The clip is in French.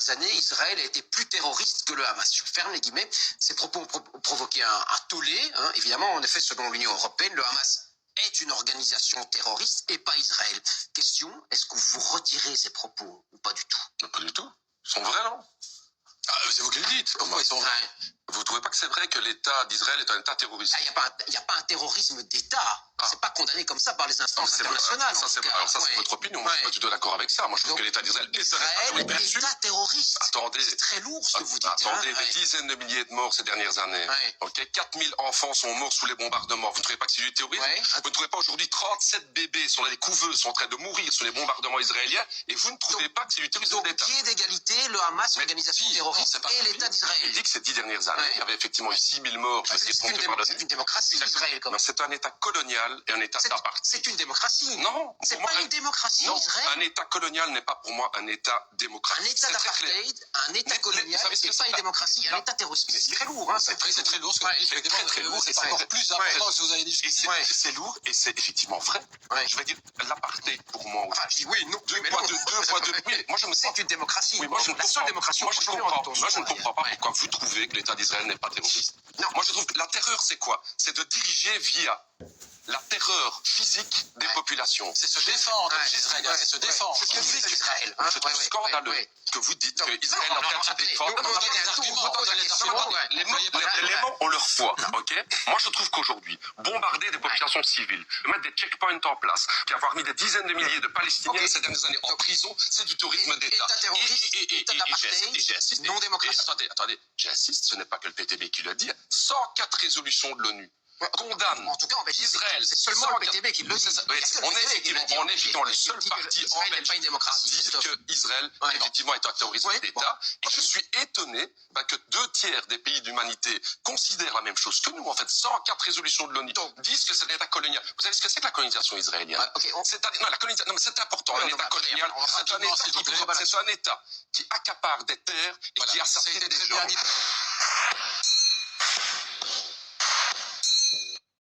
dernières années, Israël a été plus terroriste que le Hamas. Je ferme les guillemets. Ces propos ont provoqué un tollé. Évidemment, en effet, selon l'Union européenne, le Hamas est une organisation terroriste et pas Israël. Question, est-ce que vous retirez ces propos ou pas du tout? Pas du tout. Ils sont vrais, non? C'est vous qui le dites. Pourquoi ils sont vrais? Vous ne trouvez pas que c'est vrai que l'État d'Israël est un État terroriste? Il n'y a pas un terrorisme d'État. C'est pas condamné comme ça par les instances internationales. Ça, c'est votre opinion. Moi, je suis pas du tout d'accord avec ça. Moi, je trouve que l'État d'Israël est un État terroriste. Attendez. C'est très lourd ce que vous dites. Attendez, des dizaines de milliers de morts ces dernières années. 4000 enfants sont morts sous les bombardements. Vous ne trouvez pas que c'est du terrorisme? Vous ne trouvez pas aujourd'hui 37 bébés sur les couveuses sont en train de mourir sous les bombardements israéliens et vous ne trouvez pas que c'est du terrorisme d'État? Pied d'égalité, le Hamas, l'organisation terroriste et l'État d'Israël. Il dit que ces 10 dernières années, il y avait effectivement eu 6000 morts. C'est une démocratie, Israël. C'est un État colonial et un État d'apartheid. C'est une démocratie. Non. C'est pas une démocratie, Israël. Un État colonial n'est pas pour moi un État démocratique. Un État d'apartheid, un État colonial, c'est pas une démocratie, un État terroriste. C'est très lourd, C'est très lourd ce que vous dites. C'est très lourd. C'est encore plus important que ce que vous avez dit. C'est lourd et c'est effectivement vrai. Je veux dire, l'apartheid pour moi. Oui, non. Deux poids, deux. Moi, je me sens. C'est une démocratie. Oui, moi, je ne la seule démocratie. Moi, je ne comprends pas pourquoi vous trouvez que l'État d'Israël n'est pas terroriste. Non. Moi, je trouve que la terreur, c'est quoi? C'est de diriger via la terreur physique des populations. C'est se défendre, Israël, c'est se défendre. C'est ce que dit Israël. Je trouve scandaleux que vous dites que Israël est en train de se défendre. Les mots ont leur poids, ok? Moi, je trouve qu'aujourd'hui, bombarder des populations civiles, mettre des checkpoints en place, puis avoir mis des dizaines de milliers de Palestiniens ces dernières années en prison, c'est du tourisme d'État. État terroriste, État d'apartheid, non démocratique. Attendez, j'insiste, ce n'est pas que le PTB qui le dit. 104 résolutions de l'Onu condamnent En tout cas, en Belgique, Israël. c'est seulement le PTB qui le dit. On est effectivement le seul parti en Belgique à dire que Israël, effectivement, est un terrorisme d'État. Et je suis étonné que 2 tiers des pays d'humanité considèrent la même chose que nous. En fait, 104 résolutions de l'ONU disent que c'est un État colonial. Vous savez ce que c'est que la colonisation israélienne? Non, mais c'est important. Un État colonial, c'est un État qui accapare des terres et qui assassine des gens.